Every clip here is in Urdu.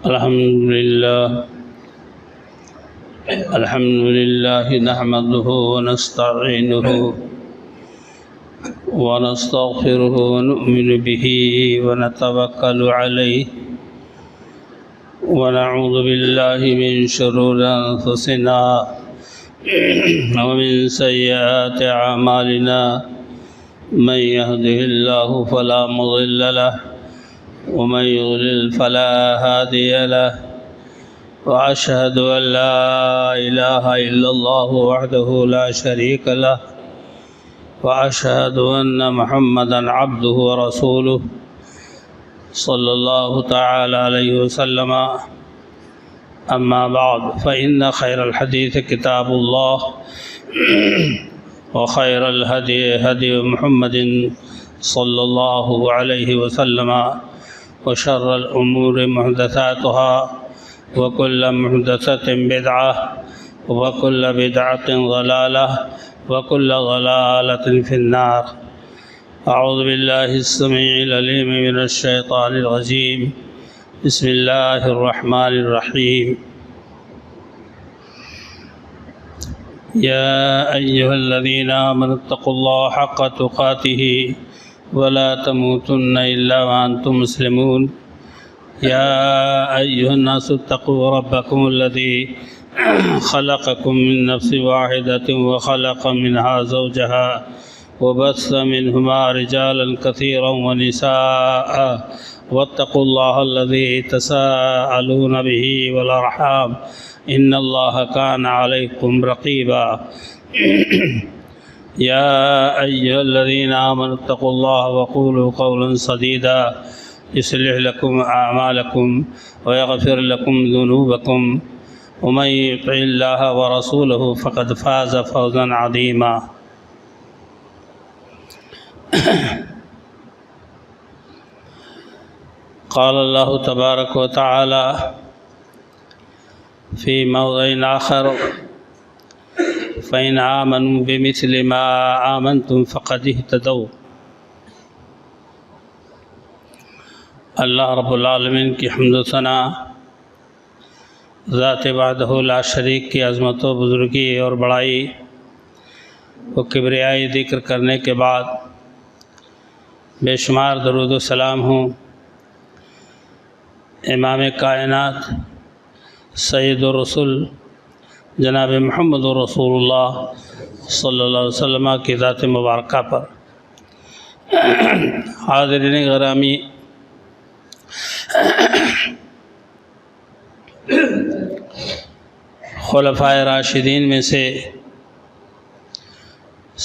الحمد لله نحمده ونستعينه ونستغفره ونؤمن به ونتوكل عليه ونعوذ بالله من شرور أنفسنا ومن سيئات أعمالنا من يهده الله فلا مضل له ومن يضلل فلا هادي له وأشهد أن لا إله إلا الله وحده لا شريك له وأشهد أن محمدا عبده ورسوله صلى الله تعالى عليه وسلم. أما بعد فإن خير الحديث كتاب الله وخير الهدي هدي محمد صلى الله عليه وسلم وشر الأمور محدثاتها وكل محدثة بدعة وكل بدعة ضلالة وكل ضلالة في النار. أعوذ بالله السميع العليم من الشيطان الرجيم. بسم الله الرحمن الرحيم. يا أيها الذين آمنوا اتقوا الله حق تقاته ولا تموتن إلا وأنتم مسلمون. يا أيها الناس اتقوا ربكم الذي خلقكم من نفس واحدة وخلق منها زوجها وبث منهما رجالا كثيرا ونساء واتقوا الله الذي تساءلون به والأرحام إن الله كان عليكم رقيبا. يا أيها الذين آمنوا اتقوا الله وقولوا قولا سديدا يصلح لكم أعمالكم ويغفر لكم ذنوبكم ومن يطع الله ورسوله فقد فاز فوزا عظيما. قال الله تبارك وتعالى في موضع آخر فإن آمنوا بمثل ما آمنتم فقد اهتدوا. اللہ رب العالمین کی حمد و ثنا، ذات وحدہ لا شریک کی عظمت و بزرگی اور بڑائی و کبریائی ذکر کرنے کے بعد بے شمار درود و سلام ہوں امام کائنات سید الرسول جناب محمد رسول اللہ صلی اللہ علیہ وسلم کی ذات مبارکہ پر. حاضرین گرامی، خلفائے راشدین میں سے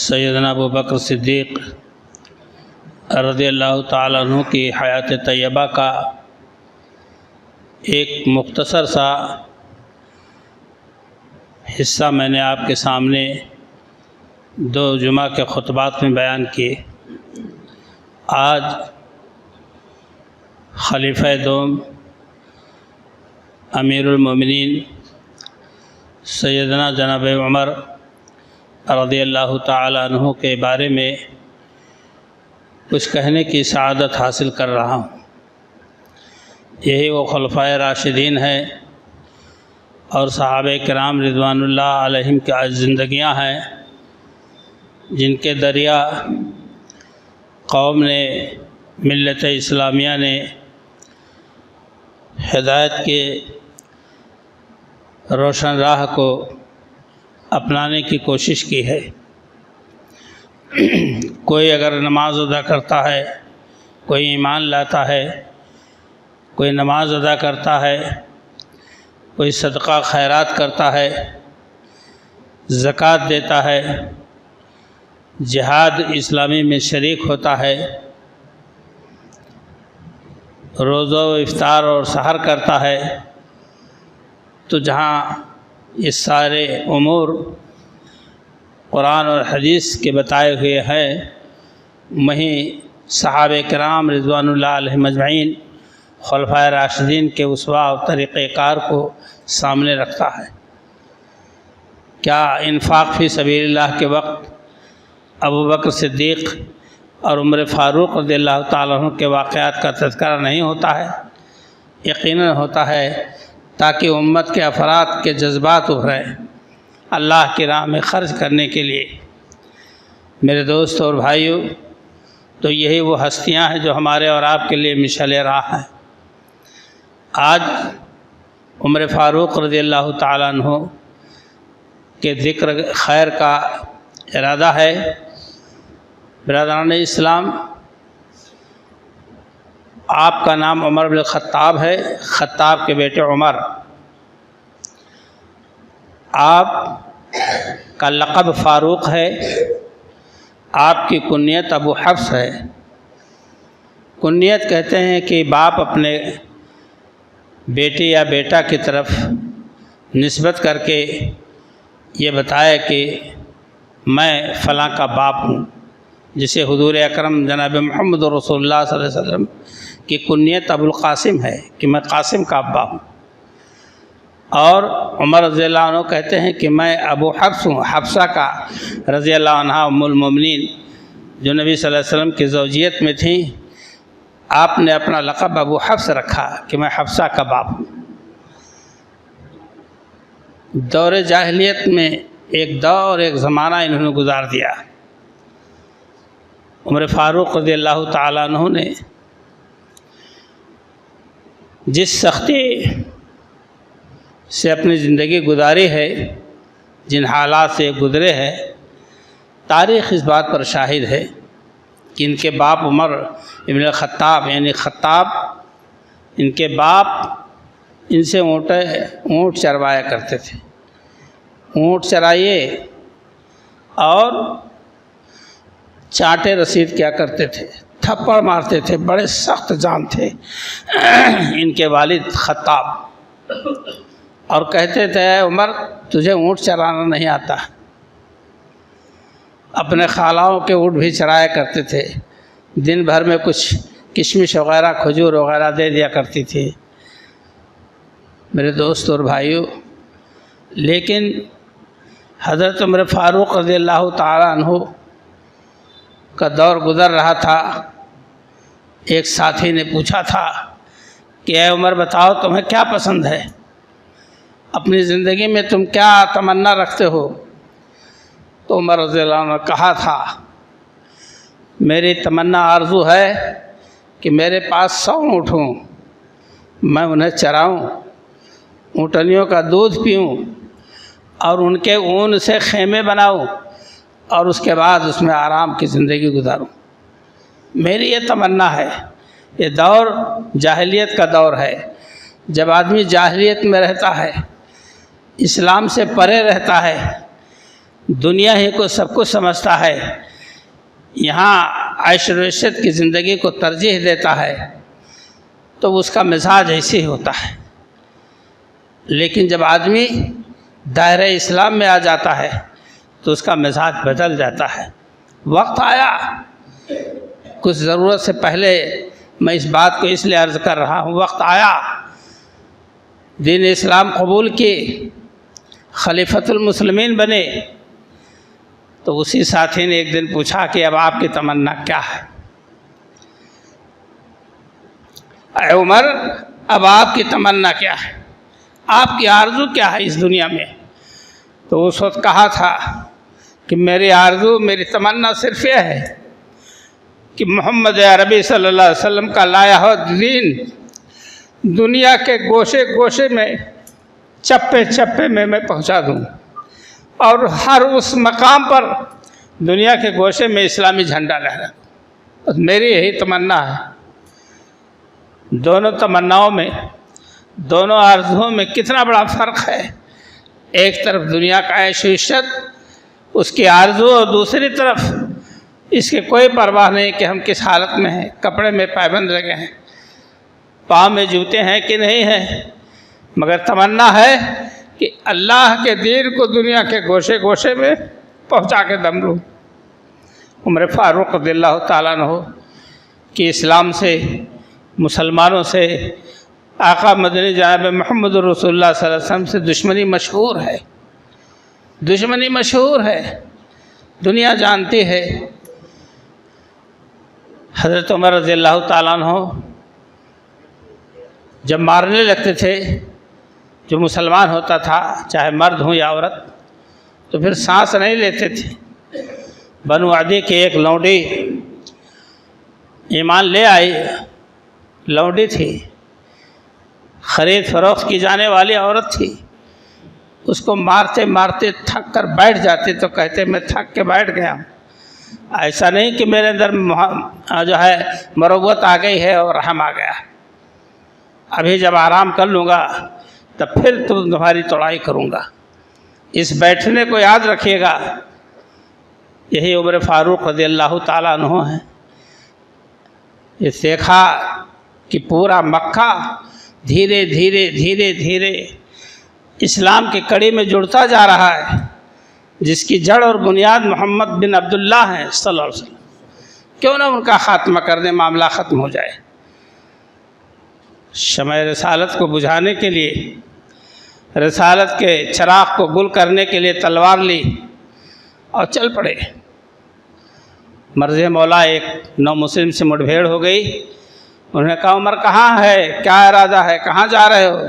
سیدنا ابو بکر صدیق رضی اللہ تعالیٰ عنہ کی حیات طیبہ کا ایک مختصر سا حصہ میں نے آپ کے سامنے 2 جمعہ کے خطبات میں بیان کیے. آج خلیفہ دوم امیر المومنین سیدنا جناب عمر رضی اللہ تعالی عنہ کے بارے میں کچھ کہنے کی سعادت حاصل کر رہا ہوں. یہی وہ خلفائے راشدین ہیں اور صحابہ کرام رضوان اللہ علیہم کی زندگیاں ہیں جن کے ذریعہ قوم نے، ملت اسلامیہ نے ہدایت کے روشن راہ کو اپنانے کی کوشش کی ہے. کوئی اگر نماز ادا کرتا ہے، کوئی ایمان لاتا ہے، کوئی نماز ادا کرتا ہے، کوئی صدقہ خیرات کرتا ہے، زکوٰۃ دیتا ہے، جہاد اسلامی میں شریک ہوتا ہے، روزہ و افطار اور سحر کرتا ہے، تو جہاں یہ سارے امور قرآن اور حدیث کے بتائے ہوئے ہیں، وہیں صحابہ کرام رضوان اللہ علیہم اجمعین خلفائے راشدین کے اسوہ و طریقہ کار کو سامنے رکھتا ہے. کیا انفاق فی سبیل اللہ کے وقت ابو بکر صدیق اور عمر فاروق رضی اللہ تعالیٰ عنہ کے واقعات کا تذکرہ نہیں ہوتا ہے؟ یقیناً ہوتا ہے تاکہ امت کے افراد کے جذبات ابھریں اللہ کی راہ میں خرچ کرنے کے لیے۔ میرے دوست اور بھائیوں، تو یہی وہ ہستیاں ہیں جو ہمارے اور آپ کے لیے مشعل راہ ہیں۔ آج عمر فاروق رضی اللہ تعالیٰ عنہ کے ذکر خیر کا ارادہ ہے۔ برادران اسلام، آپ کا نام عمر بن الخطاب ہے، خطاب کے بیٹے عمر۔ آپ کا لقب فاروق ہے، آپ کی کنیت ابو حفص ہے۔ کنیت کہتے ہیں کہ باپ اپنے بیٹی یا بیٹا کی طرف نسبت کر کے یہ بتائے کہ میں فلاں کا باپ ہوں، جسے حضور اکرم جناب محمد رسول اللہ صلی اللہ علیہ وسلم کی کنیت ابو القاسم ہے کہ میں قاسم کا ابا ہوں۔ اور عمر رضی اللہ عنہ کہتے ہیں کہ میں ابو حفص ہوں، حفصہ کا رضی اللہ عنہ ام المومنین جو نبی صلی اللہ علیہ وسلم کی زوجیت میں تھیں۔ آپ نے اپنا لقب ابو حفص رکھا کہ میں حفصہ کا باپ ہوں۔ دور جاہلیت میں ایک دور ایک زمانہ انہوں نے گزار دیا۔ عمر فاروق رضی اللہ تعالیٰ عنہ نے جس سختی سے اپنی زندگی گزاری ہے، جن حالات سے گزرے ہیں، تاریخ اس بات پر شاہد ہے کہ ان کے باپ عمر ابن الخطاب یعنی خطاب، ان کے باپ ان سے اونٹ چروایا کرتے تھے۔ اونٹ چرائیے اور چانٹے رسید کیا کرتے تھے، تھپڑ مارتے تھے، بڑے سخت جان تھے ان کے والد خطاب۔ اور کہتے تھے اے عمر تجھے اونٹ چرانا نہیں آتا۔ اپنے خالاؤں کے اونٹ بھی چرایا کرتے تھے، دن بھر میں کچھ کشمش وغیرہ کھجور وغیرہ دے دیا کرتی تھی۔ میرے دوست اور بھائیوں، لیکن حضرت عمر فاروق رضی اللہ تعالیٰ عنہ کا دور گزر رہا تھا۔ ایک ساتھی نے پوچھا تھا کہ اے عمر بتاؤ تمہیں کیا پسند ہے، اپنی زندگی میں تم کیا تمنا رکھتے ہو؟ تو عمر رضی اللہ عنہ نے کہا تھا میری تمنا آرزو ہے کہ میرے پاس 100 اونٹ ہوں، میں انہیں چراؤں، اونٹنیوں کا دودھ پیوں اور ان کے اون سے خیمے بناؤں اور اس کے بعد اس میں آرام کی زندگی گزاروں۔ میری یہ تمنا ہے۔ یہ دور جاہلیت کا دور ہے۔ جب آدمی جاہلیت میں رہتا ہے، اسلام سے پرے رہتا ہے، دنیا ہی کو سب کچھ سمجھتا ہے، یہاں عیش و عشرت کی زندگی کو ترجیح دیتا ہے، تو اس کا مزاج ایسے ہی ہوتا ہے۔ لیکن جب آدمی دائرہ اسلام میں آ جاتا ہے تو اس کا مزاج بدل جاتا ہے۔ وقت آیا، کچھ ضرورت سے پہلے میں اس بات کو اس لیے عرض کر رہا ہوں، وقت آیا دین اسلام قبول کی، خلیفۃ المسلمین بنے، تو اسی ساتھی نے ایک دن پوچھا کہ اب آپ کی تمنا کیا ہے؟ اے عمر اب آپ کی تمنا کیا ہے، آپ کی آرزو کیا ہے اس دنیا میں؟ تو اس وقت کہا تھا کہ میری آرزو، میری تمنا صرف یہ ہے کہ محمد عربی صلی اللہ علیہ وسلم کا لایا ہوا دین دنیا کے گوشے گوشے میں، چپے چپے میں پہنچا دوں، اور ہر اس مقام پر دنیا کے گوشے میں اسلامی جھنڈا لہرا دوں۔ بس میری یہی تمنا ہے۔ دونوں تمناؤں میں، دونوں آرزوؤں میں کتنا بڑا فرق ہے۔ ایک طرف دنیا کا عیش و عشرت، اس کی آرزو، اور دوسری طرف اس کی کوئی پرواہ نہیں کہ ہم کس حالت میں ہیں، کپڑے میں پابند لگے ہیں، پاؤں میں جوتے ہیں کہ نہیں ہیں، مگر تمنا ہے کہ اللہ کے دین کو دنیا کے گوشے گوشے میں پہنچا کے دم لوں۔ عمر فاروق رضی اللہ تعالیٰ عنہ کہ اسلام سے، مسلمانوں سے، آقا مدنی جناب محمد رسول اللہ صلی اللہ علیہ وسلم سے دشمنی مشہور ہے، دشمنی مشہور ہے، دنیا جانتی ہے۔ حضرت عمر رضی اللہ تعالیٰ عنہ جب مارنے لگتے تھے جو مسلمان ہوتا تھا، چاہے مرد ہوں یا عورت، تو پھر سانس نہیں لیتے تھے۔ بنو عدی کی ایک لونڈی ایمان لے آئی، لونڈی تھی، خرید فروخت کی جانے والی عورت تھی، اس کو مارتے مارتے تھک کر بیٹھ جاتے تو کہتے میں تھک کے بیٹھ گیا ہوں، ایسا نہیں کہ میرے اندر جو ہے مروت آ گئی ہے اور رحم آ گیا، ابھی جب آرام کر لوں گا تب پھر تمہاری توڑائی کروں گا۔ اس بیٹھنے کو یاد رکھیے گا، یہی عمر فاروق رضی اللہ تعالیٰ عنہ ہیں۔ یہ دیکھا کہ پورا مکہ دھیرے دھیرے دھیرے دھیرے اسلام کی کڑی میں جڑتا جا رہا ہے، جس کی جڑ اور بنیاد محمد بن عبداللہ ہیں صلی اللہ علیہ وسلم، کیوں نہ ان کا خاتمہ کر دیں، معاملہ ختم ہو جائے۔ شمع رسالت کو بجھانے کے لیے، رسالت کے چراغ کو گل کرنے کے لیے تلوار لی اور چل پڑے۔ مرض مولا ایک نو مسلم سے مٹبھیڑ ہو گئی۔ انہوں نے کہا عمر کہاں ہے، کیا ارادہ ہے، کہاں جا رہے ہو؟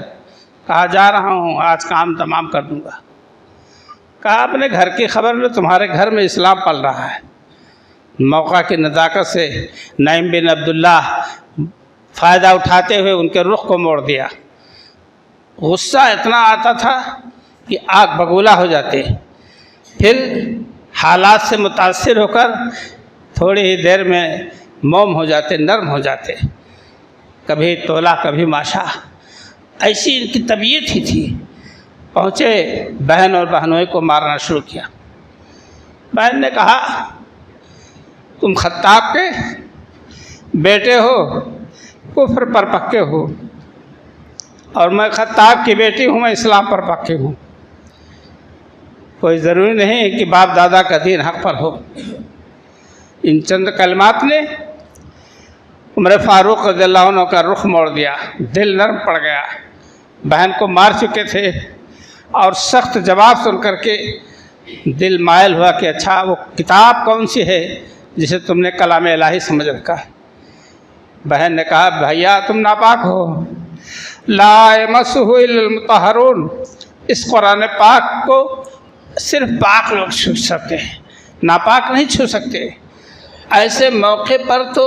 کہا جا رہا ہوں، آج کام تمام کر دوں گا۔ کہا اپنے گھر کی خبر میں، تمہارے گھر میں اسلام پل رہا ہے۔ موقع کی نزاکت سے نعیم بن عبداللہ فائدہ اٹھاتے ہوئے ان کے رخ کو موڑ دیا۔ غصہ اتنا آتا تھا کہ آگ بگولا ہو جاتے، پھر حالات سے متاثر ہو کر تھوڑی ہی دیر میں موم ہو جاتے، نرم ہو جاتے، کبھی تولا کبھی ماشا، ایسی ان کی طبیعت ہی تھی۔ پہنچے، بہن اور بہنوئی کو مارنا شروع کیا۔ بہن نے کہا تم خطاب کے بیٹے ہو، کفر پر پکے ہو، اور میں خطاب کی بیٹی ہوں، میں اسلام پر پکے ہوں، کوئی ضروری نہیں کہ باپ دادا کا دین حق پر ہو۔ ان چند کلمات نے عمر فاروق رضی اللہ عنہ کا رخ موڑ دیا، دل نرم پڑ گیا۔ بہن کو مار چکے تھے اور سخت جواب سن کر کے دل مائل ہوا کہ اچھا وہ کتاب کون سی ہے جسے تم نے کلام الہی سمجھ رکھا ہے۔ بہن نے کہا بھیا تم ناپاک ہو، لا یمسہ الا المطہرون، اس قرآن پاک کو صرف پاک لوگ چھو سکتے ہیں، ناپاک نہیں چھو سکتے۔ ایسے موقع پر تو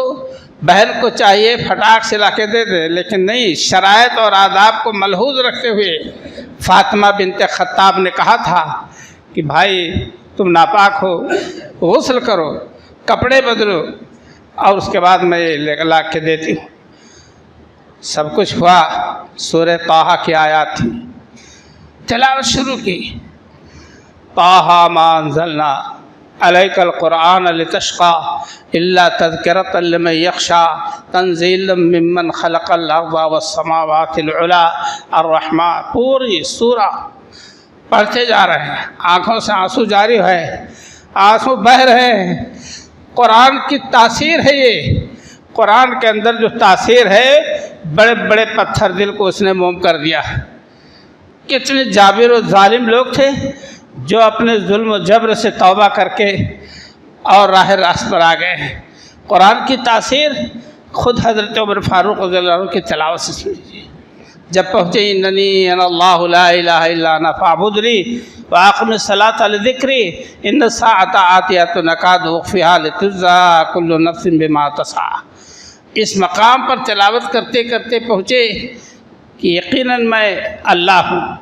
بہن کو چاہیے پھٹاک سے لا کے دے دے، لیکن نہیں، شرائط اور آداب کو ملحوظ رکھتے ہوئے فاطمہ بنت خطاب نے کہا تھا کہ بھائی تم ناپاک ہو، غسل کرو، کپڑے بدلو، اور اس کے بعد میں یہ لا کے دیتی ہوں۔ سب کچھ ہوا، سورہ طٰہٰ کی آیات تھی، تلاوت شروع کی۔ طٰہٰ ما انزلنا علیک القرآن لتشقی الا تذکرۃ لمن یخشی تنزیلا ممن خلق الارض والسماوات العلی الرحمن۔ پوری سورہ پڑھتے جا رہے ہیں، آنکھوں سے آنسو جاری ہے، آنسو بہہ رہے ہیں۔ قرآن کی تاثیر ہے یہ، قرآن کے اندر جو تاثیر ہے، بڑے بڑے پتھر دل کو اس نے موم کر دیا۔ کتنے جابر و ظالم لوگ تھے جو اپنے ظلم و جبر سے توبہ کر کے اور راہ راست پر آ گئے ہیں۔ قرآن کی تاثیر خود حضرت عمر فاروق رضی اللہ عنہ کی تلاوت سے سنیجیے۔ جب پہنچے اننی انا اللہ لا الہ الا انا فاعبدنی واقم الصلاۃ لذکری ان الساعۃ آتیۃ نکاد اخفیہا لتجزی کل نفس بما تسعی۔ اس مقام پر تلاوت کرتے کرتے پہنچے کہ یقیناً میں اللہ ہوں،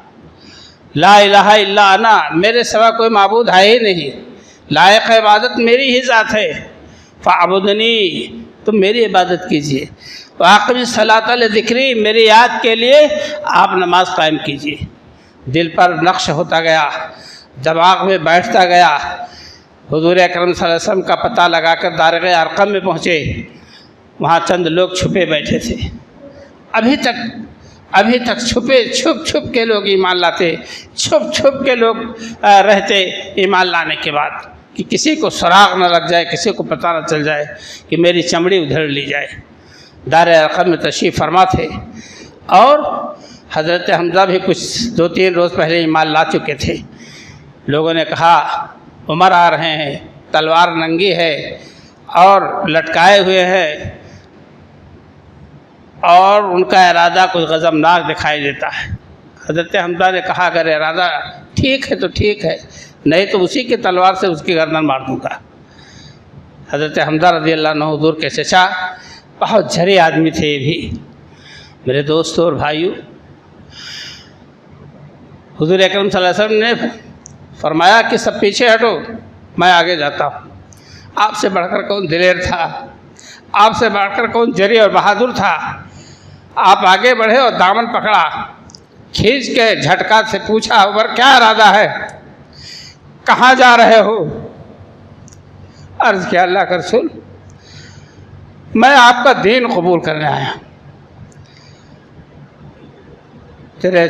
لا الہ الا انا، میرے سوا کوئی معبود ہے ہی نہیں، لائق عبادت میری ہی ذات ہے، فاعبدنی، تم میری عبادت کیجیے، واقم الصلاۃ لذکری، میری یاد کے لیے آپ نماز قائم کیجیے۔ دل پر نقش ہوتا گیا، دماغ میں بیٹھتا گیا۔ حضور اکرم صلی اللہ علیہ وسلم کا پتہ لگا کر دارغ ارقم میں پہنچے، وہاں چند لوگ چھپے بیٹھے تھے، ابھی تک چھپ کے لوگ ایمان لاتے، چھپ کے لوگ رہتے ایمان لانے کے بعد، کہ کسی کو سراغ نہ لگ جائے، کسی کو پتہ نہ چل جائے کہ میری چمڑی ادھر لی جائے۔ دار ارقم میں تشریف فرما تھے، اور حضرت حمزہ بھی کچھ 2-3 روز پہلے ایمان لا چکے تھے۔ لوگوں نے کہا عمر آ رہے ہیں، تلوار ننگی ہے اور لٹکائے ہوئے ہیں، اور ان کا ارادہ کچھ غضبناک دکھائی دیتا ہے۔ حضرت حمزہ نے کہا اگر ارادہ ٹھیک ہے تو ٹھیک ہے، نہیں تو اسی کی تلوار سے اس کی گردن مار دوں گا۔ حضرت حمزہ رضی اللہ عنہ حضور کے چچا بہت جھرے آدمی تھے۔ یہ بھی میرے دوستوں اور بھائیوں، حضور اکرم صلی اللہ علیہ وسلم نے فرمایا کہ سب پیچھے ہٹو، میں آگے جاتا ہوں۔ آپ سے بڑھ کر کون دلیر تھا، آپ سے بڑھ کر کون جری اور بہادر تھا؟ آپ آگے بڑھے اور دامن پکڑا، کھینچ کے جھٹکا سے پوچھا عمر کیا ارادہ ہے، کہاں جا رہے ہو؟ عرض کیا اللہ کا رسول میں آپ کا دین قبول کرنے آیا، تیرے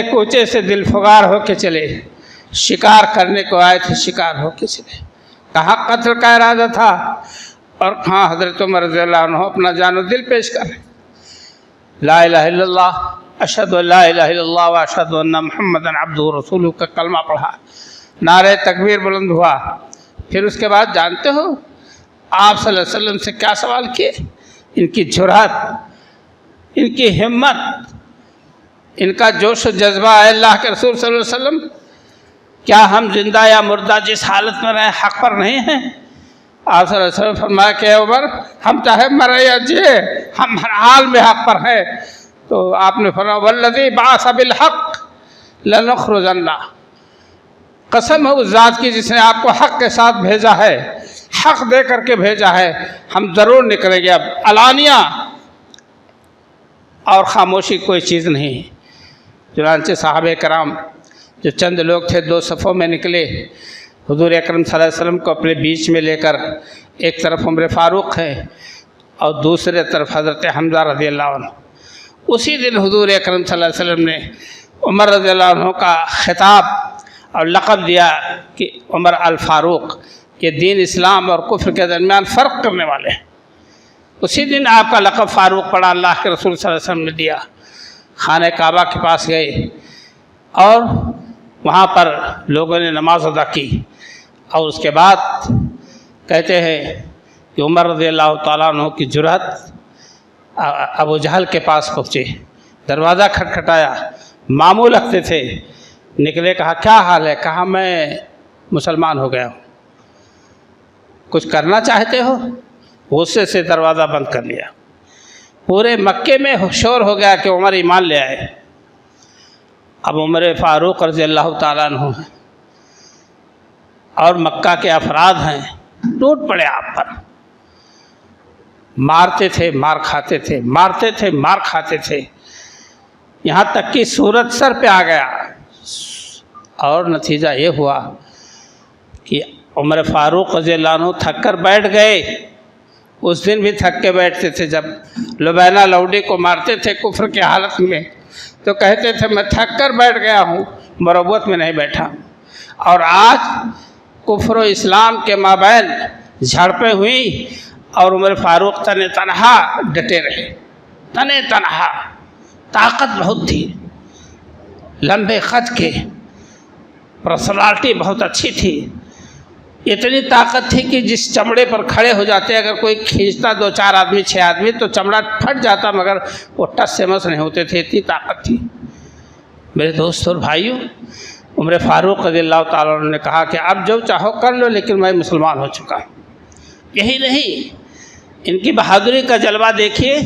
کوچے سے دل فگار ہو کے چلے، شکار کرنے کو آئے تھے، شکار ہو کے چلے۔ کہاں قتل کا ارادہ تھا اور کہاں حضرت عمر رضی اللہ عنہ اپنا جان و دل پیش کر رہے۔ لا الہ الا اللہ، اشہد ان لا الہ الا اللہ و اشہد ان محمد عبدہ و رسولہ کا کلمہ پڑھا، نعرہ تکبیر بلند ہوا۔ پھر اس کے بعد جانتے ہو آپ صلی اللہ علیہ وسلم سے کیا سوال کیے؟ ان کی جرأت، ان کی ہمت، ان کا جوش و جذبہ، اے اللہ کے رسول صلی اللہ علیہ وسلم کیا ہم زندہ یا مردہ جس حالت میں رہیں حق پر نہیں ہیں؟ آپ صلی اللہ علیہ وسلم فرمایا کہ عمر ہم چاہے مرے یا جیے ہم ہر حال میں حق پر ہیں۔ تو آپ نے فرمایا والذی بعث بالحق لنخرجن، قسم ہے اس ذات کی جس نے آپ کو حق کے ساتھ بھیجا ہے، حق دے کر کے بھیجا ہے، ہم ضرور نکلیں گے۔ اب علانیہ اور خاموشی کوئی چیز نہیں۔ چنانچہ صحابہ کرام جو چند لوگ تھے دو صفوں میں نکلے، حضور اکرم صلی اللہ علیہ وسلم کو اپنے بیچ میں لے کر، ایک طرف عمر فاروق ہے اور دوسرے طرف حضرت حمزہ رضی اللہ عنہ۔ اسی دن حضور اکرم صلی اللہ علیہ وسلم نے عمر رضی اللہ عنہ کا خطاب اور لقب دیا کہ عمر الفاروق، کہ دین اسلام اور کفر کے درمیان فرق کرنے والے ہیں۔ اسی دن آپ کا لقب فاروق پڑا، اللہ کے رسول صلی اللہ علیہ وسلم نے دیا۔ خانہ کعبہ کے پاس گئے اور وہاں پر لوگوں نے نماز ادا کی، اور اس کے بعد کہتے ہیں کہ عمر رضی اللہ تعالیٰ عنہ کی جرأت، ابو جہل کے پاس پہنچے، دروازہ کھٹکھٹایا، ماموں لگتے تھے، نکلے، کہا کیا حال ہے؟ کہا میں مسلمان ہو گیا ہوں، کچھ کرنا چاہتے ہو؟ غصے سے دروازہ بند کر لیا۔ پورے مکے میں شور ہو گیا کہ عمر ایمان لے آئے۔ اب عمر فاروق رضی اللہ تعالیٰ عنہ ہیں اور مکہ کے افراد ہیں، ٹوٹ پڑے آپ پر، مارتے تھے مار کھاتے تھے، مارتے تھے مار کھاتے تھے، یہاں تک کہ سورج سر پہ آ گیا۔ اور نتیجہ یہ ہوا کہ عمر فاروق رضی اللہ عنہ تھک کر بیٹھ گئے۔ اس دن بھی تھک کے بیٹھتے تھے، جب لبینہ لوڈی کو مارتے تھے کفر کی حالت میں تو کہتے تھے میں تھک کر بیٹھ گیا ہوں، مروت میں نہیں بیٹھا۔ اور آج کفر و اسلام کے مابین جھڑپیں ہوئیں اور عمر فاروق تن تنہا ڈٹے رہے، تن تنہا۔ طاقت بہت تھی، لمبے قد کے، پرسنالٹی بہت اچھی تھی، اتنی طاقت تھی کہ جس چمڑے پر کھڑے ہو جاتے، اگر کوئی کھینچتا 2-4 آدمی 6 آدمی تو چمڑا پھٹ جاتا، مگر وہ ٹس سے مس نہیں ہوتے تھے، اتنی طاقت تھی۔ میرے دوست اور بھائیوں، عمر فاروق رضی اللہ تعالیٰ عنہ نے کہا کہ اب جو چاہو کر لو، لیکن میں مسلمان ہو چکا ہوں۔ یہی نہیں، ان کی بہادری کا جلوہ دیکھیے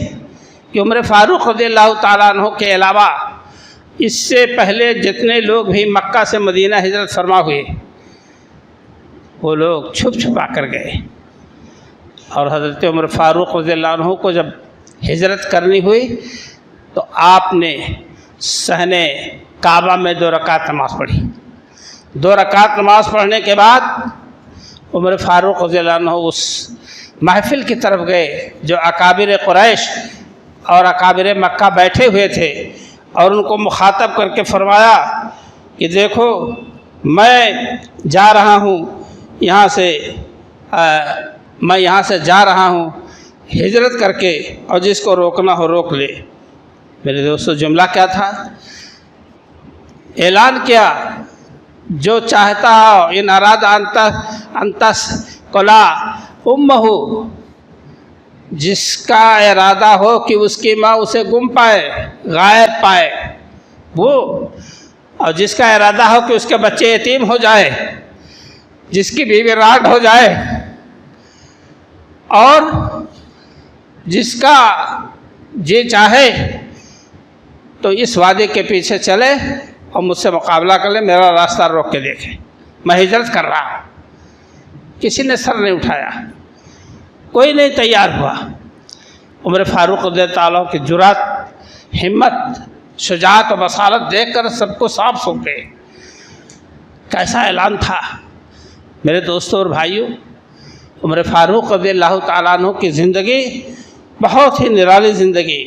کہ عمر فاروق رضی اللہ تعالیٰ عنہ کے علاوہ اس سے پہلے جتنے لوگ بھی مکہ سے مدینہ ہجرت فرما ہوئے، وہ لوگ چھپ چھپا کر گئے، اور حضرت عمر فاروق رضی اللہ عنہ کو جب ہجرت کرنی ہوئی تو آپ نے صحن کعبہ میں 2 رکعت نماز پڑھی۔ 2 رکعت نماز پڑھنے کے بعد عمر فاروق رضی اللہ عنہ اس محفل کی طرف گئے جو اکابر قریش اور اکابر مکہ بیٹھے ہوئے تھے، اور ان کو مخاطب کر کے فرمایا کہ دیکھو میں جا رہا ہوں یہاں سے، میں یہاں سے جا رہا ہوں ہجرت کر کے، اور جس کو روکنا ہو روک لے۔ میرے دوستو جملہ کیا تھا؟ اعلان کیا جو چاہتا ہو ان اراد انتس کلا امہ، جس کا ارادہ ہو کہ اس کی ماں اسے گم پائے، غائب پائے وہ، اور جس کا ارادہ ہو کہ اس کے بچے یتیم ہو جائے، جس کی بیوی راڈ ہو جائے، اور جس کا جی چاہے تو اس وعدے کے پیچھے چلے اور مجھ سے مقابلہ کر لے، میرا راستہ روک کے دیکھے، میں ہجرت کر رہا ہوں۔ کسی نے سر نہیں اٹھایا، کوئی نہیں تیار ہوا۔ عمر فاروق رضی اللہ تعالیٰ کی جرات، ہمت، شجاعت و بصارت دیکھ کر سب کو صاف سو گئے۔ کیسا اعلان تھا میرے دوستوں اور بھائیوں! عمر فاروق رضی اللہ تعالیٰ عنہ کی زندگی بہت ہی نرالی زندگی۔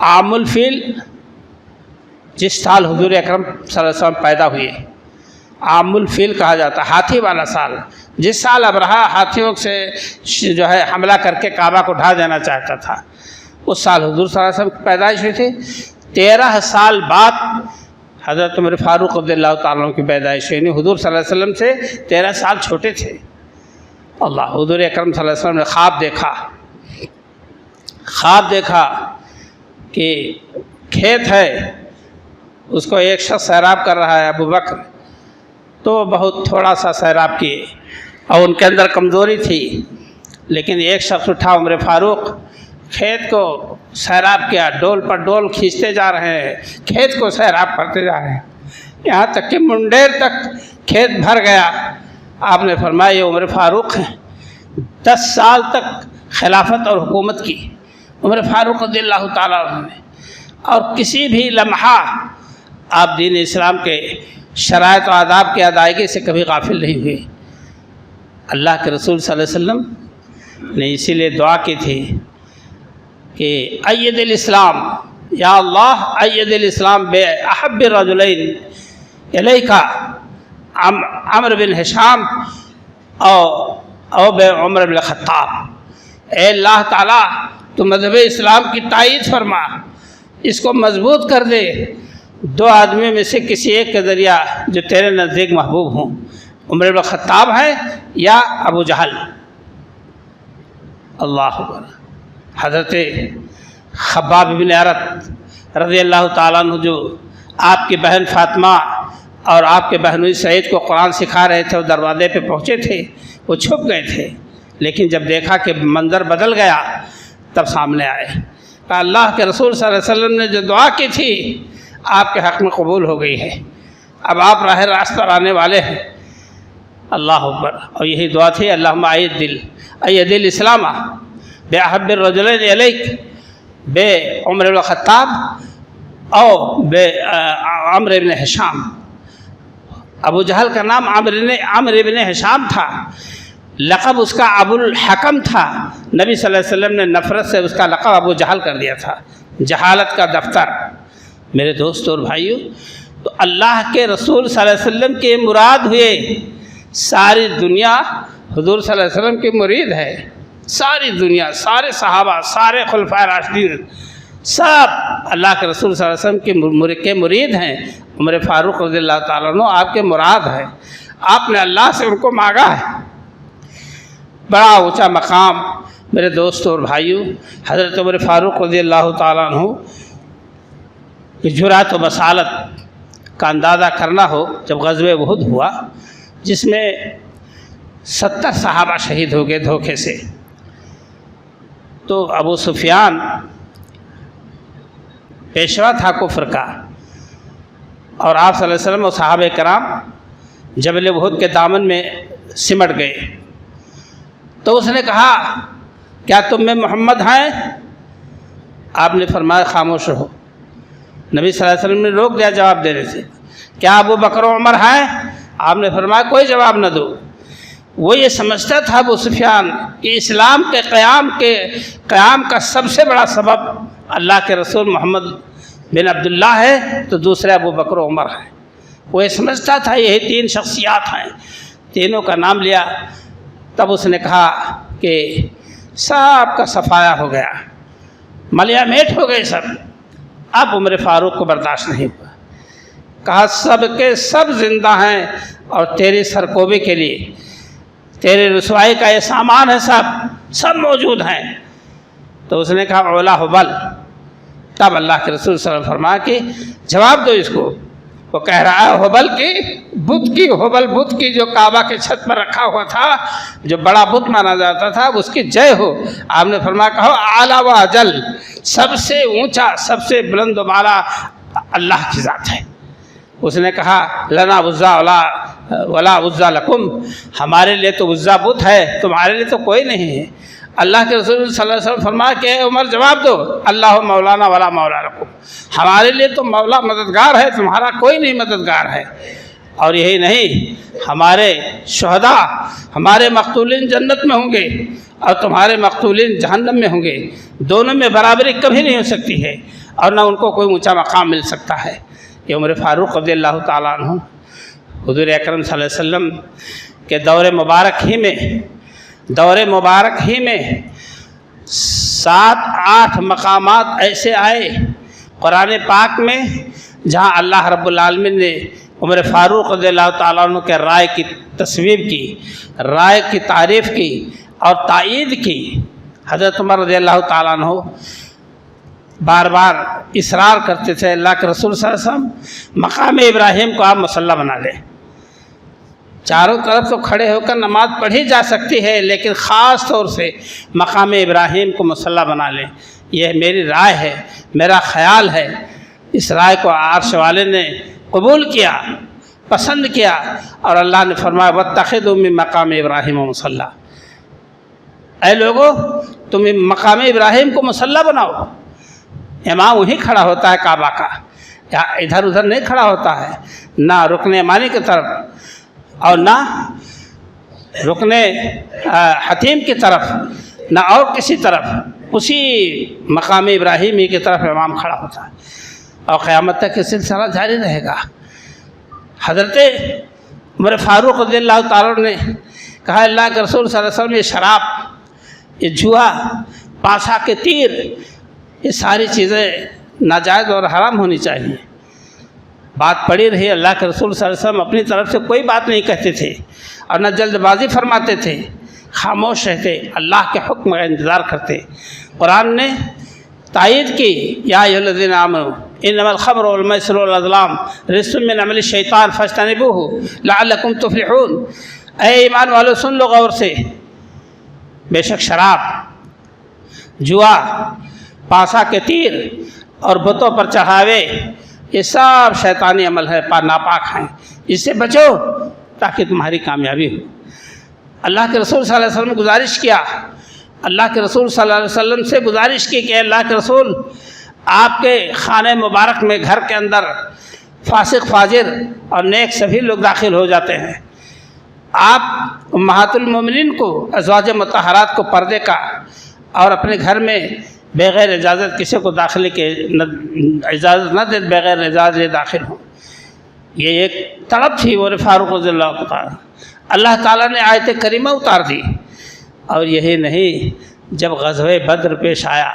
عام الفیل جس سال حضور اکرم صلی اللہ علیہ وسلم پیدا ہوئے، عام الفیل کہا جاتا، ہاتھی والا سال۔ جس سال ابرہہ ہاتھیوں سے جو ہے حملہ کر کے کعبہ کو ڈھا دینا چاہتا تھا، اس سال حضور صلی اللہ علیہ وسلم کی پیدائش ہوئی تھی۔ 13 سال بعد حضرت عمر فاروق رضی اللہ تعالیٰ عنہ کی پیدائش ہوئی، حضور صلی اللہ علیہ وسلم سے 13 سال چھوٹے تھے۔ اللہ، حضور اکرم صلی اللہ علیہ وسلم نے خواب دیکھا کہ کھیت ہے، اس کو ایک شخص سیراب کر رہا ہے، ابو بکر، تو بہت تھوڑا سا سیراب کیے اور ان کے اندر کمزوری تھی، لیکن ایک شخص اٹھا، عمر فاروق، کھیت کو سیراب کیا، ڈول پر ڈول کھینچتے جا رہے ہیں، کھیت کو سیراب کرتے جا رہے ہیں، یہاں تک کہ منڈیر تک کھیت بھر گیا۔ آپ نے فرمایا یہ عمر فاروق ہیں۔ 10 سال تک خلافت اور حکومت کی عمر فاروق رضی اللہ تعالیٰ عنہ نے، اور کسی بھی لمحہ آپ دین اسلام کے شرائط و آداب کی ادائیگی سے کبھی غافل نہیں ہوئے۔ اللہ کے رسول صلی اللہ علیہ وسلم نے اسی لیے دعا کی تھی کہ اید الاسلام، یا اللہ اید الاسلام بے احب الرجلین الیک عمرو بن ہشام او بے عمر بن الخطاب۔ اے اللہ تعالیٰ تو مذہب اسلام کی تائید فرما، اس کو مضبوط کر دے، 2 آدمیوں میں سے کسی ایک کے ذریعہ جو تیرے نزدیک محبوب ہوں، عمر بن الخطاب ہے یا ابو جہل۔ اللہ اکبر۔ حضرت خباب بن عرت رضی اللہ تعالیٰ عنہ جو آپ کی بہن فاطمہ اور آپ کے بہنوئی سعید کو قرآن سکھا رہے تھے، وہ دروازے پہ پہنچے تھے، وہ چھپ گئے تھے، لیکن جب دیکھا کہ منظر بدل گیا تب سامنے آئے۔ کہا اللہ کے رسول صلی اللہ علیہ وسلم نے جو دعا کی تھی آپ کے حق میں قبول ہو گئی ہے، اب آپ راہ راست پر آنے والے ہیں۔ اللہ اکبر۔ اور یہی دعا تھی، اللہم اید الاسلام بے احب الرجلین الیک بے عمر بن الخطاب او بے عمرو بن ہشام۔ ابو جہل کا نام عمرو بن ہشام تھا، لقب اس کا ابو الحکم تھا۔ نبی صلی اللہ علیہ وسلم نے نفرت سے اس کا لقب ابو جہل کر دیا تھا، جہالت کا دفتر۔ میرے دوستوں اور بھائیوں، تو اللہ کے رسول صلی اللہ علیہ وسلم کے مراد ہوئے، ساری دنیا حضور صلی اللہ علیہ وسلم کی مرید ہے، ساری دنیا، سارے صحابہ، سارے خلفائے راشدین، سب اللہ کے رسول صلی اللہ علیہ وسلم کے مرید ہیں۔ عمر فاروق رضی اللہ تعالیٰ عنہ آپ کے مراد ہے، آپ نے اللہ سے ان کو مانگا ہے۔ بڑا اونچا مقام میرے دوستوں اور بھائیوں، حضرت عمر فاروق رضی اللہ تعالیٰ عنہ کی جرات و بصالت کا اندازہ کرنا ہو، جب غزوہ احد ہوا جس میں 70 صحابہ شہید ہو گئے دھوکے سے، تو ابو سفیان پیشوا تھا کفر کا، اور آپ صلی اللہ علیہ وسلم اور صحابہ کرام جبل احد کے دامن میں سمٹ گئے۔ تو اس نے کہا کیا تم میں محمد ہیں؟ آپ نے فرمایا خاموش رہو۔ نبی صلی اللہ علیہ وسلم نے روک دیا جواب دینے سے۔ کیا ابو بکر و عمر ہیں؟ آپ نے فرمایا کوئی جواب نہ دو۔ وہ یہ سمجھتا تھا ابو سفیان کہ اسلام کے قیام کا سب سے بڑا سبب اللہ کے رسول محمد بن عبداللہ ہے، تو دوسرے ابو بکر و عمر ہیں۔ وہ یہ سمجھتا تھا یہی 3 شخصیات ہیں، تینوں کا نام لیا۔ تب اس نے کہا کہ سب کا صفایا ہو گیا، ملیا میٹ ہو گئے سب۔ اب عمر فاروق کو برداشت نہیں ہوا، کہا سب کے سب زندہ ہیں، اور تیری سرکوبی کے لیے، تیری رسوائی کا یہ سامان ہے سب، سب موجود ہیں. تو اس نے کہا اولا حبل. تب اللہ کے رسول صلی اللہ علیہ وسلم فرمایا کہ جواب دو اس کو. وہ کہہ رہا ہے حبل کی حبل بت کی جو کعبہ کے چھت پر رکھا ہوا تھا، جو بڑا بت مانا جاتا تھا، اس کی جے ہو. آپ نے فرمایا کہو اعلیٰ و اجل، سب سے اونچا سب سے بلند و بالا اللہ کی ذات ہے. اس نے کہا لنا عزا ولا عزا لکم، ہمارے لیے تو عزا بت ہے، تمہارے لیے تو کوئی نہیں ہے. اللہ کے رسول صلی اللہ علیہ وسلم فرمایا کہ اے عمر جواب دو اللہ مولانا ولا مولا لکم، ہمارے لیے تو مولا مددگار ہے، تمہارا کوئی نہیں مددگار ہے. اور یہی نہیں، ہمارے شہداء، ہمارے مقتولین جنت میں ہوں گے اور تمہارے مقتولین جہنم میں ہوں گے. دونوں میں برابری کبھی نہیں ہو سکتی ہے اور نہ ان کو کوئی اونچا مقام مل سکتا ہے. یہ عمر فاروق رضی اللہ تعالیٰ عنہ حضور اکرم صلی اللہ علیہ وسلم کے دور مبارک ہی میں 7-8 مقامات ایسے آئے قرآن پاک میں جہاں اللہ رب العالمین نے عمر فاروق رضی اللہ تعالیٰ عنہ کے رائے کی تصویب کی، رائے کی تعریف کی اور تائید کی. حضرت عمر رضی اللہ تعالیٰ عنہ بار بار اصرار کرتے تھے اللہ کے رسول صلی اللہ علیہ وسلم مقام ابراہیم کو آپ مصلی بنا لیں. چاروں طرف تو کھڑے ہو کر نماز پڑھی جا سکتی ہے، لیکن خاص طور سے مقام ابراہیم کو مصلی بنا لیں. یہ میری رائے ہے، میرا خیال ہے. اس رائے کو عرش والے نے قبول کیا، پسند کیا، اور اللہ نے فرمایا واتخذوا من مقام ابراہیم مصلی. اے لوگو تم مقام ابراہیم کو مصلی بناؤ. امام وہیں کھڑا ہوتا ہے کعبہ کا، یا ادھر ادھر نہیں کھڑا ہوتا ہے، نہ رکن یمانی کی طرف اور نہ رکن حتیم کی طرف، نہ اور کسی طرف. اسی مقام ابراہیمی کی طرف امام کھڑا ہوتا ہے اور قیامت تک یہ سلسلہ جاری رہے گا. حضرت عمر فاروق رضی اللہ تعالیٰ نے کہا اللہ کے رسول صلی اللہ علیہ وسلم یہ شراب، یہ جوا، پاسا کے تیر، یہ ساری چیزیں ناجائز اور حرام ہونی چاہیے. بات پڑی رہی. اللہ کے رسول صلی اللہ علیہ وسلم اپنی طرف سے کوئی بات نہیں کہتے تھے اور نہ جلد بازی فرماتے تھے، خاموش رہتے، اللہ کے حکم کا انتظار کرتے. قرآن نے تائید کی یا ایھا الذین آمنوا انما الخمر والمیسر والازلام رجس من عمل الشیطان فاجتنبوہ لعلکم تفلحون. اے ایمان والو سن لو غور سے، بے شک شراب، جوا، پاسا کے تیر اور بتوں پر چڑھاوے یہ سب شیطانی عمل ہے، ناپاک ہیں. اس سے بچو تاکہ تمہاری کامیابی ہو. اللہ کے رسول صلی اللہ علیہ وسلم نے گزارش کیا، اللہ کے رسول صلی اللہ علیہ وسلم سے گزارش کی کہ اللہ کے رسول آپ کے خانہ مبارک میں، گھر کے اندر فاسق فاجر اور نیک سبھی لوگ داخل ہو جاتے ہیں. آپ امہات المومنین کو، ازواج مطہرات کو پردے کا اور اپنے گھر میں بغیر اجازت کسی کو داخلے کے اجازت نہ دے، بغیر اجازت داخل ہوں. یہ ایک طلب تھی عمر فاروق رضی اللہ تعالیٰ. اللہ تعالیٰ نے آیت کریمہ اتار دی. اور یہی نہیں، جب غزوہ بدر پیش آیا،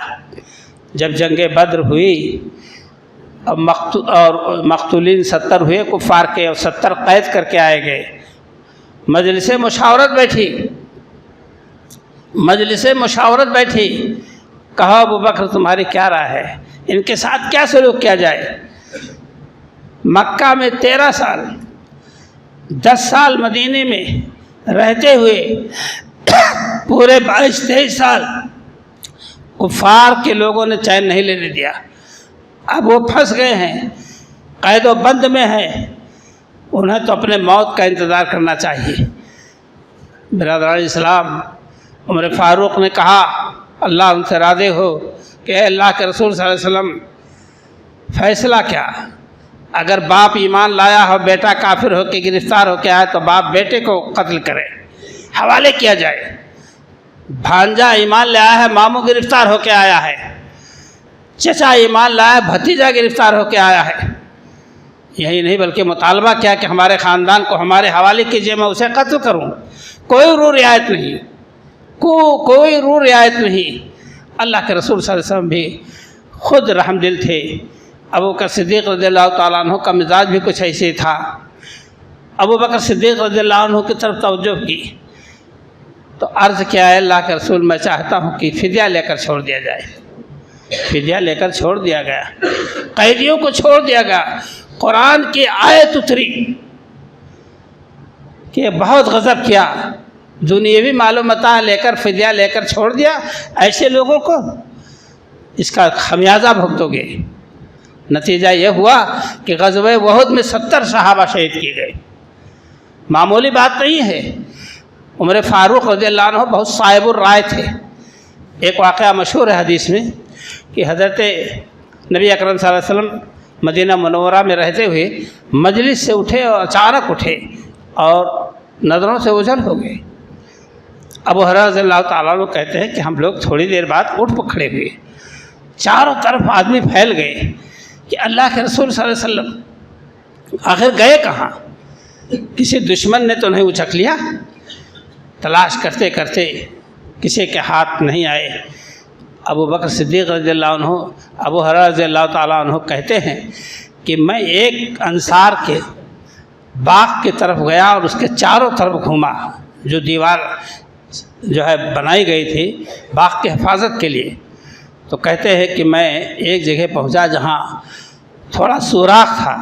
جب جنگ بدر ہوئی اور مقتولین 70 ہوئے کفار کے اور 70 قید کر کے آئے گئے، مجلس مشاورت بیٹھی. کہا ابو بکر تمہاری کیا رائے ہے، ان کے ساتھ کیا سلوک کیا جائے؟ مکہ میں 13 سال، 10 سال مدینے میں رہتے ہوئے پورے 22-23 سال کفار کے لوگوں نے چین نہیں لینے دیا. اب وہ پھنس گئے ہیں، قید و بند میں ہیں، انہیں تو اپنے موت کا انتظار کرنا چاہیے. برادران اسلام، عمر فاروق نے کہا اللہ ان سے راضی ہو کہ اے اللہ کے رسول صلی اللہ علیہ وسلم فیصلہ کیا؟ اگر باپ ایمان لایا ہو، بیٹا کافر ہو کے گرفتار ہو کے آئے تو باپ بیٹے کو قتل کرے، حوالے کیا جائے. بھانجا ایمان لے آیا ہے، ماموں گرفتار ہو کے آیا ہے، چچا ایمان لایا ہے، بھتیجا گرفتار ہو کے آیا ہے. یہی نہیں بلکہ مطالبہ کیا کہ ہمارے خاندان کو ہمارے حوالے کیجیے، میں اسے قتل کروں. کوئی رو رعایت نہیں، کوئی رو رعایت نہیں. اللہ کے رسول صلی اللہ علیہ وسلم بھی خود رحم دل تھے. ابو بکر صدیق رضی اللہ تعالیٰ عنہ کا مزاج بھی کچھ ایسے تھا. ابو بکر صدیق رضی اللہ عنہ کی طرف توجہ کی. تو عرض کیا ہے اللہ کے رسول میں چاہتا ہوں کہ فدیہ لے کر چھوڑ دیا جائے. فدیہ لے کر چھوڑ دیا گیا, قیدیوں کو چھوڑ دیا گیا. قرآن کی آیت اتری کہ بہت غضب کیا, دنیاوی معلومات لے کر فدیہ لے کر چھوڑ دیا. ایسے لوگوں کو اس کا خمیازہ بھگتو گے. نتیجہ یہ ہوا کہ غزوہ احد میں 70 صحابہ شہید کیے گئے. معمولی بات نہیں ہے. عمر فاروق رضی اللہ عنہ بہت صاحب الرائے تھے. ایک واقعہ مشہور ہے حدیث میں کہ حضرت نبی اکرم صلی اللہ علیہ وسلم مدینہ منورہ میں رہتے ہوئے مجلس سے اٹھے اور اچانک اٹھے اور نظروں سے اوجھل ہو گئے. ابو ہریرہ رضی اللہ تعالیٰ عنہ کہتے ہیں کہ ہم لوگ تھوڑی دیر بعد اٹھ کھڑے ہوئے. چاروں طرف آدمی پھیل گئے کہ اللہ کے رسول صلی اللہ علیہ وسلم آخر گئے کہاں؟ کسی دشمن نے تو نہیں اچک لیا؟ تلاش کرتے کرتے کسی کے ہاتھ نہیں آئے. ابو بکر صدیق رضی اللہ عنہ, ابو ہریرہ رضی اللہ تعالیٰ عنہ کہتے ہیں کہ میں ایک انصار کے باغ کی طرف گیا اور اس کے چاروں طرف گھوما. جو دیوار جو ہے بنائی گئی تھی باغ کی حفاظت کے لیے, تو کہتے ہیں کہ میں ایک جگہ پہنچا جہاں تھوڑا سوراخ تھا.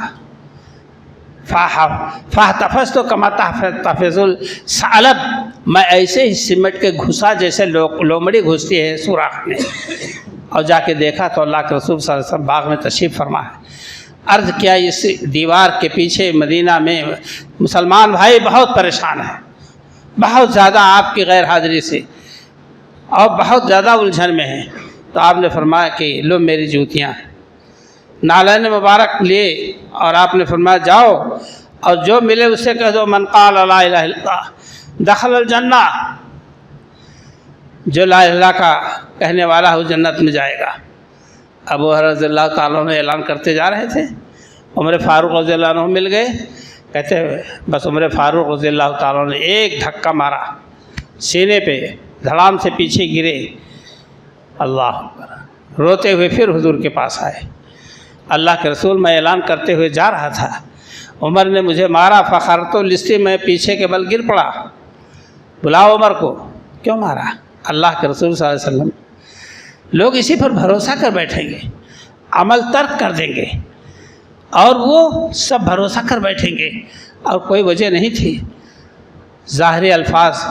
فاحتفظت کما تحتفظ الثعلب, میں ایسے ہی سمٹ کے گھسا جیسے لومڑی گھستی ہے سوراخ میں, اور جا کے دیکھا تو اللہ کے رسول صلی اللہ علیہ وسلم باغ میں تشریف فرما ہے. عرض کیا اس دیوار کے پیچھے مدینہ میں مسلمان بھائی بہت پریشان ہیں, بہت زیادہ آپ کی غیر حاضری سے, اور بہت زیادہ الجھن میں ہیں. تو آپ نے فرمایا کہ لو میری جوتیاں. نالین مبارک لیے اور آپ نے فرمایا جاؤ اور جو ملے اسے کہہ دو من قال لا الہ الا اللہ دخل الجنہ, جو لا الہ الا اللہ کا کہنے والا ہو جنت میں جائے گا. ابو ہریرہ رضی اللہ تعالیٰ عنہ اعلان کرتے جا رہے تھے. عمر فاروق رضی اللہ عنہ مل گئے. کہتے بس عمر فاروق رضی اللہ تعالیٰ عنہ نے ایک دھکا مارا سینے پہ, دھڑام سے پیچھے گرے. اللہ اکبر. روتے ہوئے پھر حضور کے پاس آئے. اللہ کے رسول میں اعلان کرتے ہوئے جا رہا تھا, عمر نے مجھے مارا. فخرت لستی, میں پیچھے کے بل گر پڑا. بلاؤ عمر کو. کیوں مارا؟ اللہ کے رسول صلی اللہ علیہ وسلم. لوگ اسی پر بھروسہ کر بیٹھیں گے, عمل ترک کر دیں گے, اور وہ سب بھروسہ کر بیٹھیں گے اور کوئی وجہ نہیں تھی. ظاہری الفاظ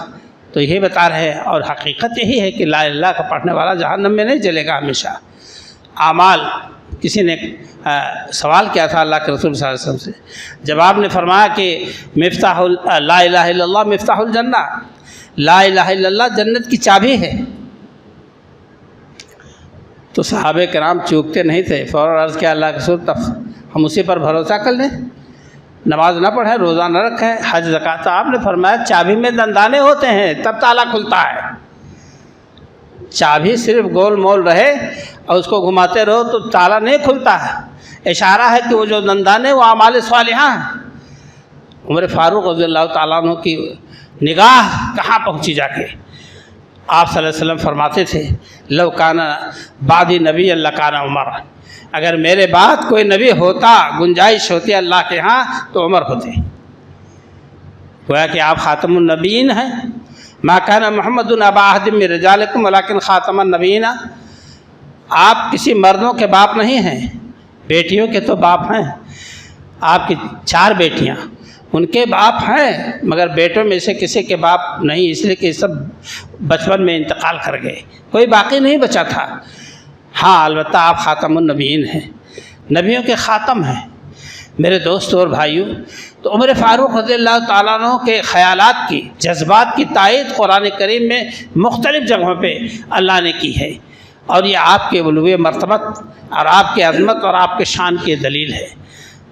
تو یہی بتا رہے ہیں, اور حقیقت یہی ہے کہ لا الہ الا اللہ کا پڑھنے والا جہنم میں نہیں جلے گا ہمیشہ. اعمال, کسی نے سوال کیا تھا اللہ کے رسول صلی اللہ علیہ وسلم سے, جب آپ نے فرمایا کہ مفتاح لا الہ الا اللہ مفتاح الجنہ, لا الہ الا اللہ جنت کی چابی ہے, تو صحابہ کرام چوکتے نہیں تھے. فوراً عرض کیا اللہ کے رسول تب ہم اسی پر بھروسہ کر لیں, نماز نہ پڑھیں, روزہ نہ رکھیں, حج زکوٰۃ. آپ نے فرمایا چابی میں دندانے ہوتے ہیں تب تالا کھلتا ہے. چابی صرف گول مول رہے اور اس کو گھماتے رہو تو تالا نہیں کھلتا ہے. اشارہ ہے کہ وہ جو دندانے وہ اعمال صالحہ ہیں. عمر فاروق رضی اللہ تعالیٰ عنہ کی نگاہ کہاں پہنچی جا کے. آپ صلی اللہ علیہ وسلم فرماتے تھے لو کان بعدی نبی اللہ کان عمر, اگر میرے بعد کوئی نبی ہوتا, گنجائش ہوتی اللہ کے ہاں, تو عمر ہوتے. گویا کہ آپ خاتم النبیین ہیں. ما کان محمد ابا احد من رجالکم ولکن خاتم النبیین. آپ کسی مردوں کے باپ نہیں ہیں, بیٹیوں کے تو باپ ہیں. آپ کی 4 بیٹیاں, ان کے باپ ہیں, مگر بیٹوں میں سے کسی کے باپ نہیں, اس لیے کہ سب بچپن میں انتقال کر گئے, کوئی باقی نہیں بچا تھا. ہاں البتہ آپ خاتم النبیین ہیں, نبیوں کے خاتم ہیں. میرے دوستوں اور بھائیوں, تو عمر فاروق رضی اللہ تعالیٰ عنہ کے خیالات کی, جذبات کی تائید قرآن کریم میں مختلف جگہوں پہ اللہ نے کی ہے, اور یہ آپ کے علو مرتبت اور آپ کی عظمت اور آپ کے شان کی دلیل ہے.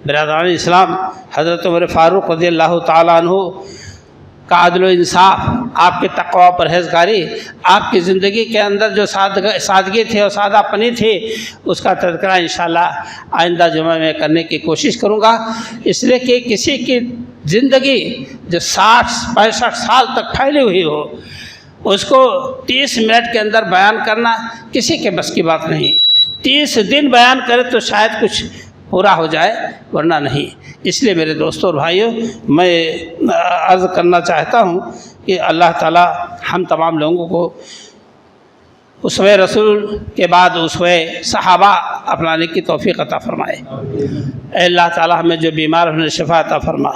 برادران اسلام, حضرت عمر فاروق رضی اللہ تعالیٰ عنہ کا عدل و انصاف, آپ کے تقوی و پرہیزگاری, آپ کی زندگی کے اندر جو سادگی تھی اور سادہ پنی تھی, اس کا تذکرہ انشاءاللہ آئندہ جمعہ میں کرنے کی کوشش کروں گا. اس لیے کہ کسی کی زندگی جو 60-65 سال تک پھیلی ہوئی ہو, اس کو 30 منٹ کے اندر بیان کرنا کسی کے بس کی بات نہیں. 30 دن بیان کرے تو شاید کچھ پورا ہو جائے, ورنہ نہیں. اس لیے میرے دوستوں اور بھائیوں، میں عرض کرنا چاہتا ہوں کہ اللہ تعالی ہم تمام لوگوں کو اسوہ رسول کے بعد اسوہ صحابہ اپنانے کی توفیق عطا فرمائے۔ اے اللہ تعالی ہمیں جو بیمار ہونے شفا عطا فرما،